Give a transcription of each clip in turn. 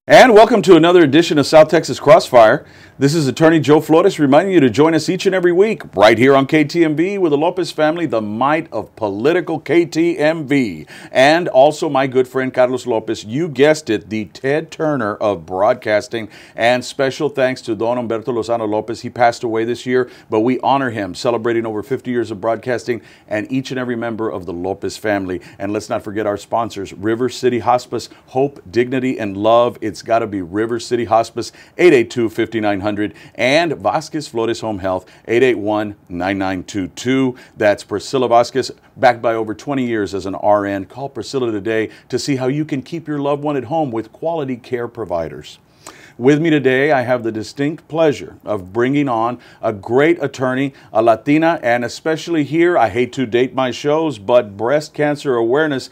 And welcome to another edition of South Texas Crossfire. This is attorney Joe Flores reminding you to join us each and every week right here on KTMV with the Lopez family, the might of political KTMV. And also my good friend Carlos Lopez, you guessed it, the Ted Turner of broadcasting. And special thanks to Don Humberto Lozano Lopez. He passed away this year, but we honor him, celebrating over 50 years of broadcasting and each and every member of the Lopez family. And let's not forget our sponsors, River City Hospice, Hope, Dignity, and Love. It's got to be River City Hospice, 882-5900, and Vasquez Flores Home Health, 881-9922. That's Priscilla Vasquez, backed by over 20 years as an RN. Call Priscilla today to see how you can keep your loved one at home with quality care providers. With me today, I have the distinct pleasure of bringing on a great attorney, a Latina, and especially here, I hate to date my shows, but breast cancer awareness,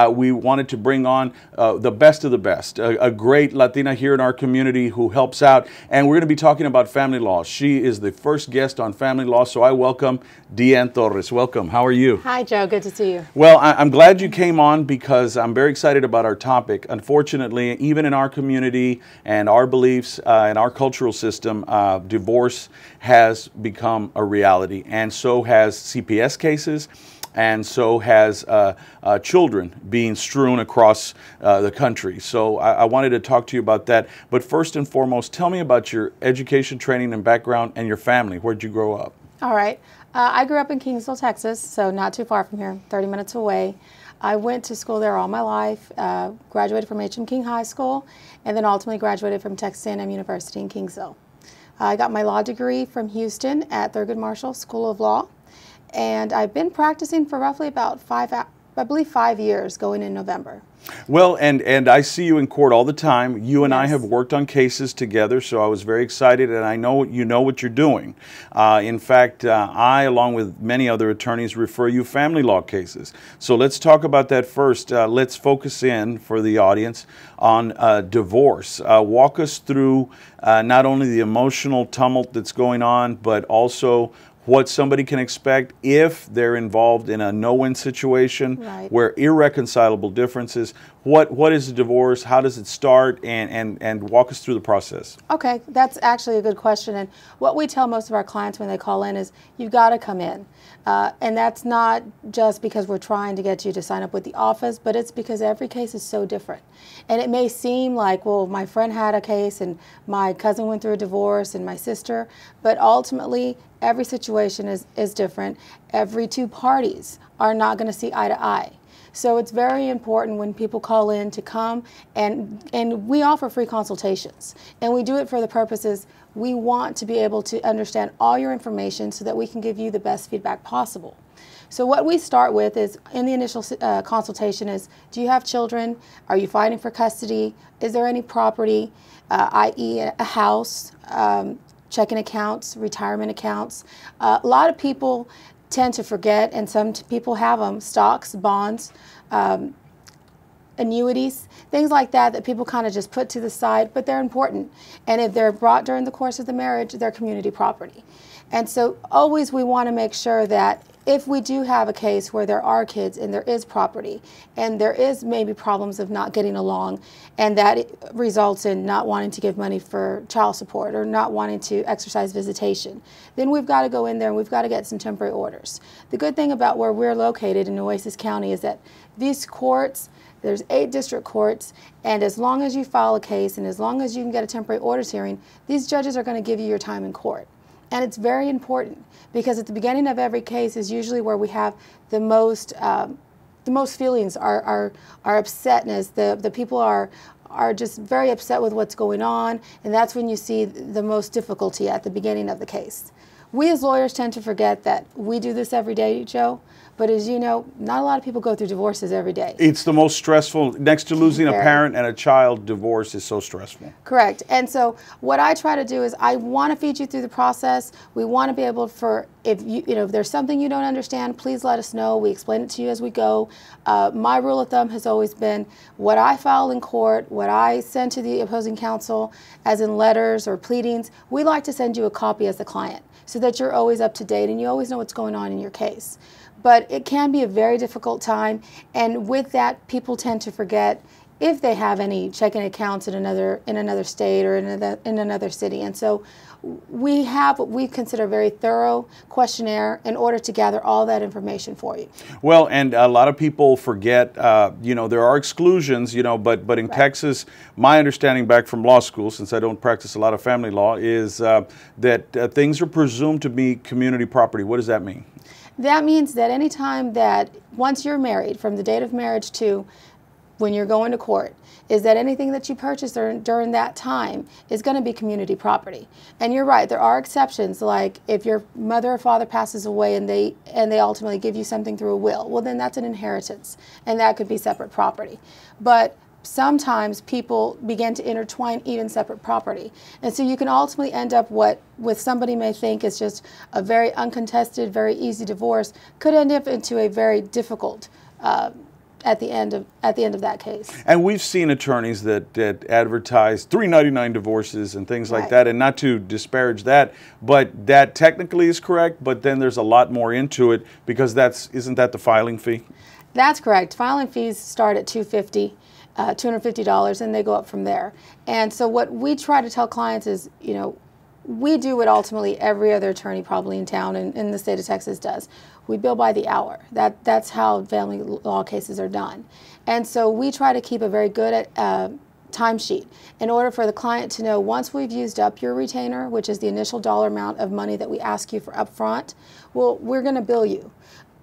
we wanted to bring on the best of the best, a great Latina here in our community who helps out, and we're going to be talking about family law. She is the first guest on family law, so I welcome Dee Ann Torres. Welcome. How are you? Hi, Joe. Good to see you. Well, I'm glad you came on because I'm very excited about our topic. Unfortunately, even in our community and our beliefs in our cultural system, divorce has become a reality, and so has CPS cases, and so has children being strewn across the country. So I wanted to talk to you about that. But first and foremost, tell me about your education, training, and background, and your family. Where'd you grow up? All right. I grew up in Kingsville, Texas, so not too far from here, 30 minutes away. I went to school there all my life, graduated from H.M. King High School, and then ultimately graduated from Texas A&M University in Kingsville. I got my law degree from Houston at Thurgood Marshall School of Law, and I've been practicing for roughly about 5 years, going in November. Well, and I see you in court all the time. You and Yes. I have worked on cases together, so I was very excited, and I know you know what you're doing. In fact, I, along with many other attorneys, refer you family law cases. So let's talk about that first. Let's focus in, for the audience, on divorce. Walk us through not only the emotional tumult that's going on, but also what somebody can expect if they're involved in a no-win situation, Right. where irreconcilable differences. What is a divorce? How does it start? And walk us through the process. Okay, that's actually a good question. And what we tell most of our clients when they call in is, you've got to come in. And that's not just because we're trying to get you to sign up with the office, but it's because every case is so different. And it may seem like, well, my friend had a case and my cousin went through a divorce and my sister, but ultimately every situation is different. Every two parties are not going to see eye to eye. So it's very important when people call in to come, and we offer free consultations. And we do it for the purposes, we want to be able to understand all your information so that we can give you the best feedback possible. So what we start with is, in the initial consultation, is, do you have children? Are you fighting for custody? Is there any property, i.e. a house, checking accounts, retirement accounts? A lot of people tend to forget, and some people have them, stocks, bonds, annuities, things like that people kind of just put to the side, but they're important. And if they're brought during the course of the marriage, they're community property. And so always we want to make sure that if we do have a case where there are kids and there is property and there is maybe problems of not getting along, and that it results in not wanting to give money for child support or not wanting to exercise visitation, then we've got to go in there and we've got to get some temporary orders. The good thing about where we're located in Nueces County is that these courts, there's 8 district courts, and as long as you file a case and as long as you can get a temporary orders hearing, these judges are going to give you your time in court. And it's very important because at the beginning of every case is usually where we have the most feelings, our upsetness. The people are just very upset with what's going on, and that's when you see the most difficulty at the beginning of the case. We as lawyers tend to forget that we do this every day, Joe. But as you know, not a lot of people go through divorces every day. It's the most stressful. Next to losing a parent and a child, divorce is so stressful. Correct. And so what I try to do is I want to feed you through the process. We want to be able for, if there's something you don't understand, please let us know. We explain it to you as we go. My rule of thumb has always been what I file in court, what I send to the opposing counsel, as in letters or pleadings, we like to send you a copy as the client so that you're always up to date and you always know what's going on in your case. But it can be a very difficult time, and with that, people tend to forget if they have any checking accounts in another state or in another city. And so we have what we consider a very thorough questionnaire in order to gather all that information for you. Well, and a lot of people forget, you know, there are exclusions, you know, but in Texas, my understanding back from law school, since I don't practice a lot of family law, is that things are presumed to be community property. What does that mean? That means that any time that once you're married, from the date of marriage to when you're going to court, is that anything that you purchase during that time is going to be community property. And you're right, there are exceptions, like if your mother or father passes away and they ultimately give you something through a will, well then that's an inheritance, and that could be separate property. But sometimes people begin to intertwine even separate property. And so you can ultimately end up with somebody may think is just a very uncontested, very easy divorce, could end up into a very difficult at the end of that case. And we've seen attorneys that advertise $3.99 divorces and things like that, and not to disparage that, but that technically is correct, but then there's a lot more into it, because isn't that the filing fee? That's correct. Filing fees start at $250, and they go up from there. And so what we try to tell clients is, you know, we do what ultimately every other attorney probably in town and in the state of Texas does. We bill by the hour. That's how family law cases are done. And so we try to keep a very good timesheet in order for the client to know, once we've used up your retainer, which is the initial dollar amount of money that we ask you for upfront, well, we're going to bill you.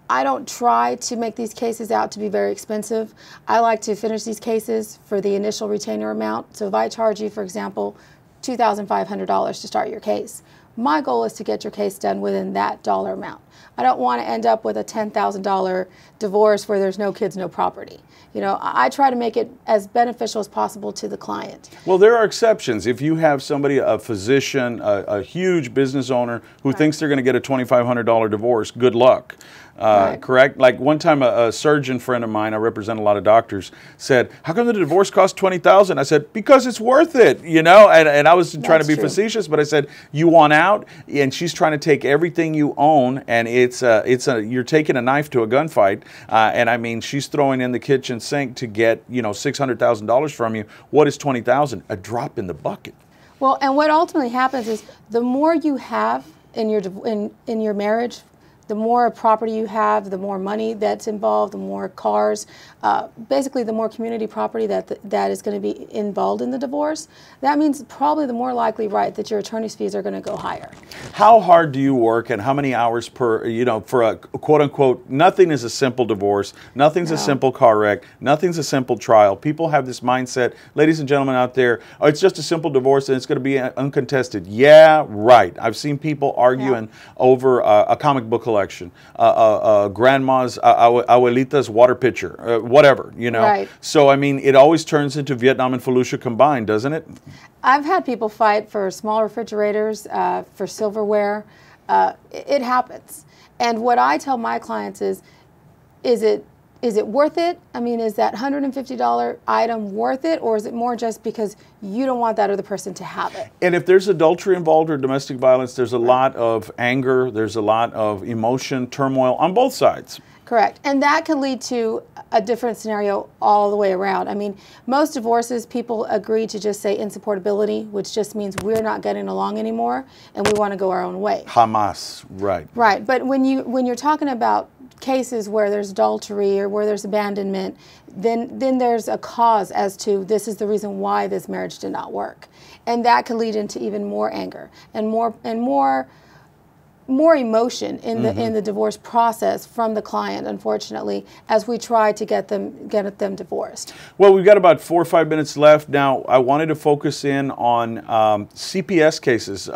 I don't try to make these cases out to be very expensive. I like to finish these cases for the initial retainer amount. So if I charge you, for example, $2,500 to start your case, my goal is to get your case done within that dollar amount. I don't want to end up with a $10,000 divorce where there's no kids, no property. You know, I try to make it as beneficial as possible to the client. Well, there are exceptions. If you have somebody, a physician, a huge business owner who thinks they're going to get a $2,500 divorce, good luck. Correct? Like one time a surgeon friend of mine, I represent a lot of doctors, said, how come the divorce costs $20,000? I said, because it's worth it, you know? And I was trying to be facetious, but I said, you want out? And she's trying to take everything you own, and you're taking a knife to a gunfight. And I mean, she's throwing in the kitchen sink to get, you know, $600,000 from you. What is $20,000? A drop in the bucket. Well, and what ultimately happens is the more you have in your marriage, the more property you have, the more money that's involved, the more cars, basically the more community property that is going to be involved in the divorce. That means probably the more likely, right, that your attorney's fees are going to go higher. How hard do you work, and how many hours per, you know, for a quote-unquote, nothing is a simple divorce, nothing's a simple car wreck, nothing's a simple trial. People have this mindset, ladies and gentlemen out there, oh, it's just a simple divorce and it's going to be uncontested. Yeah, right. I've seen people arguing over a comic book collection. Grandma's, abuelita's water pitcher, whatever, you know. Right. So, I mean, it always turns into Vietnam and Fallujah combined, doesn't it? I've had people fight for small refrigerators, for silverware. It happens. And what I tell my clients is it worth it? I mean, is that $150 item worth it, or is it more just because you don't want that other person to have it? And if there's adultery involved or domestic violence, there's a lot of anger, there's a lot of emotion, turmoil on both sides. Correct. And that can lead to a different scenario all the way around. I mean, most divorces, people agree to just say insupportability, which just means we're not getting along anymore and we want to go our own way. Hamas, right. Right. But when you're talking about cases where there's adultery or where there's abandonment, then there's a cause as to this is the reason why this marriage did not work. And that can lead into even more anger and more emotion in the divorce process from the client, unfortunately, as we try to get them divorced. Well, we've got about 4 or 5 minutes left. Now, I wanted to focus in on CPS cases,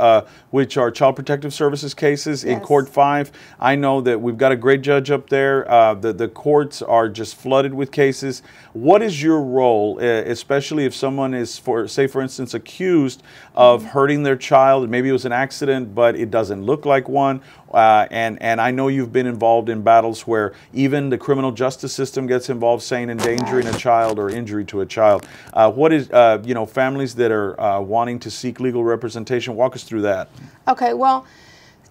which are Child Protective Services cases in Court 5. I know that we've got a great judge up there. The courts are just flooded with cases. What is your role, especially if someone is, say, for instance, accused of hurting their child? Maybe it was an accident, but it doesn't look like one. And I know you've been involved in battles where even the criminal justice system gets involved, saying endangering a child or injury to a child. What is, families that are wanting to seek legal representation, walk us through that. Okay, well,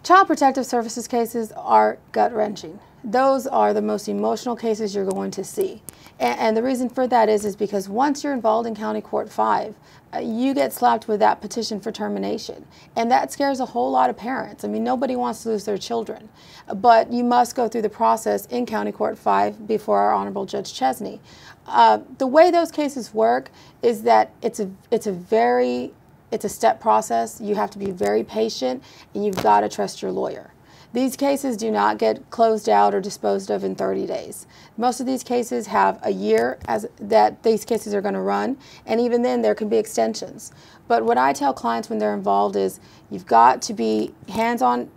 Child Protective Services cases are gut-wrenching. those are the most emotional cases you're going to see. And the reason for that is because once you're involved in County Court 5, you get slapped with that petition for termination. And that scares a whole lot of parents. I mean, nobody wants to lose their children. But you must go through the process in County Court 5 before our Honorable Judge Chesney. The way those cases work is that it's a step process. You have to be very patient, and you've got to trust your lawyer. These cases do not get closed out or disposed of in 30 days. Most of these cases have a year that these cases are going to run, and even then there can be extensions. But what I tell clients when they're involved is you've got to be hands-on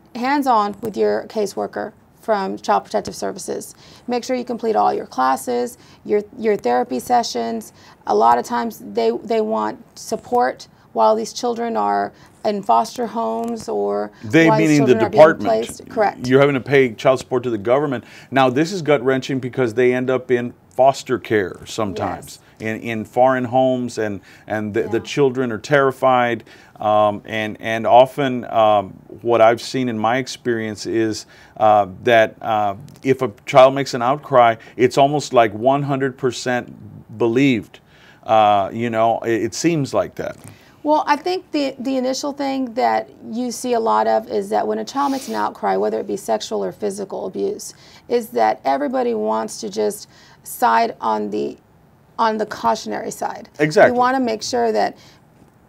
with your caseworker from Child Protective Services. Make sure you complete all your classes, your therapy sessions. A lot of times they want support while these children are in foster homes, or they while meaning these the children are being department. placed. Correct. You're having to pay child support to the government. Now this is gut-wrenching because they end up in foster care sometimes, yes, in foreign homes, and the children are terrified, and often what I've seen in my experience is that if a child makes an outcry, it's almost like 100% believed. You know, it seems like that. Well, I think the initial thing that you see a lot of is that when a child makes an outcry, whether it be sexual or physical abuse, is that everybody wants to just side on the cautionary side. Exactly. We want to make sure that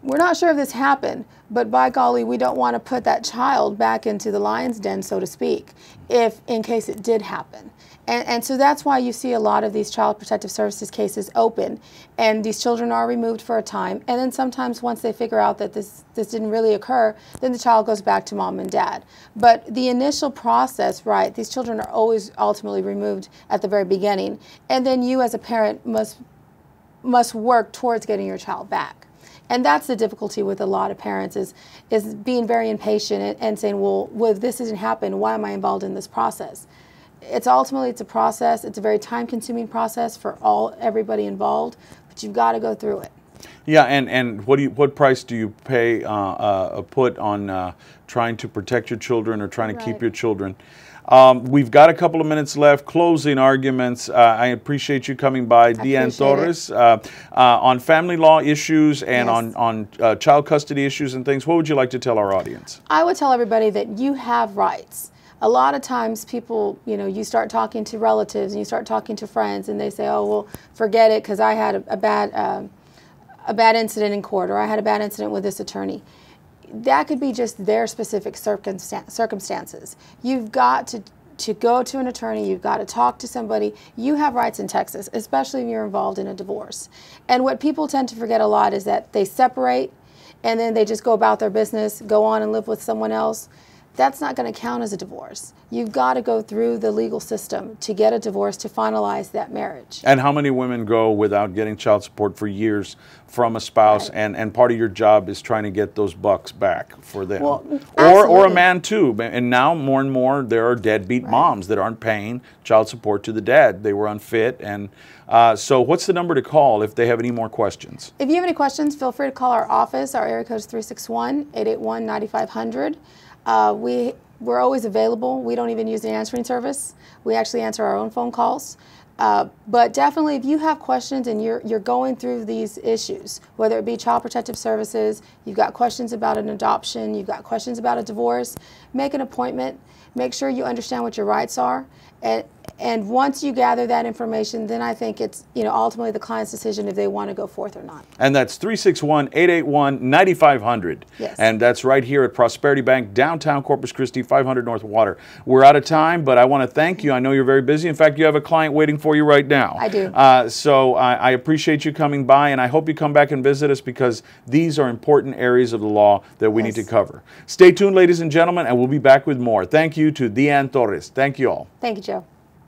we're not sure if this happened, but by golly, we don't want to put that child back into the lion's den, so to speak, in case it did happen. And so that's why you see a lot of these Child Protective Services cases open, and these children are removed for a time, and then sometimes once they figure out that this didn't really occur, then the child goes back to mom and dad. But the initial process, right, these children are always ultimately removed at the very beginning, and then you as a parent must work towards getting your child back. And that's the difficulty with a lot of parents is being very impatient and saying, well, if this didn't happen, why am I involved in this process? It's a process. It's a very time-consuming process for everybody involved, but you've got to go through it. Yeah, and what price do you pay put on trying to protect your children or trying to keep your children? We've got a couple of minutes left. Closing arguments. I appreciate you coming by, Dee Ann Torres, on family law issues and on child custody issues and things. What would you like to tell our audience? I would tell everybody that you have rights. A lot of times people, you start talking to relatives and you start talking to friends and they say, oh, well, forget it because I had a bad incident in court, or I had a bad incident with this attorney. That could be just their specific circumstances. You've got to go to an attorney. You've got to talk to somebody. You have rights in Texas, especially when you're involved in a divorce. And what people tend to forget a lot is that they separate and then they just go about their business, go on and live with someone else. That's not going to count as a divorce. You've got to go through the legal system to get a divorce to finalize that marriage. And how many women go without getting child support for years from a spouse, and part of your job is trying to get those bucks back for them? Well, or a man too. And now more and more there are deadbeat moms that aren't paying child support to the dad. They were unfit. And so what's the number to call if they have any more questions? If you have any questions, feel free to call our office. Our area code is 361-881-9500. We're always available. We don't even use the answering service. We actually answer our own phone calls. But definitely, if you have questions and you're going through these issues, whether it be Child Protective Services, you've got questions about an adoption, you've got questions about a divorce, make an appointment. Make sure you understand what your rights are. And once you gather that information, then I think it's ultimately the client's decision if they want to go forth or not. And that's 361-881-9500. Yes. And that's right here at Prosperity Bank, downtown Corpus Christi, 500 North Water. We're out of time, but I want to thank you. I know you're very busy. In fact, you have a client waiting for you right now. I do. So I appreciate you coming by, and I hope you come back and visit us because these are important areas of the law that we need to cover. Stay tuned, ladies and gentlemen, and we'll be back with more. Thank you to Dee Ann Torres. Thank you all. Thank you, Joe.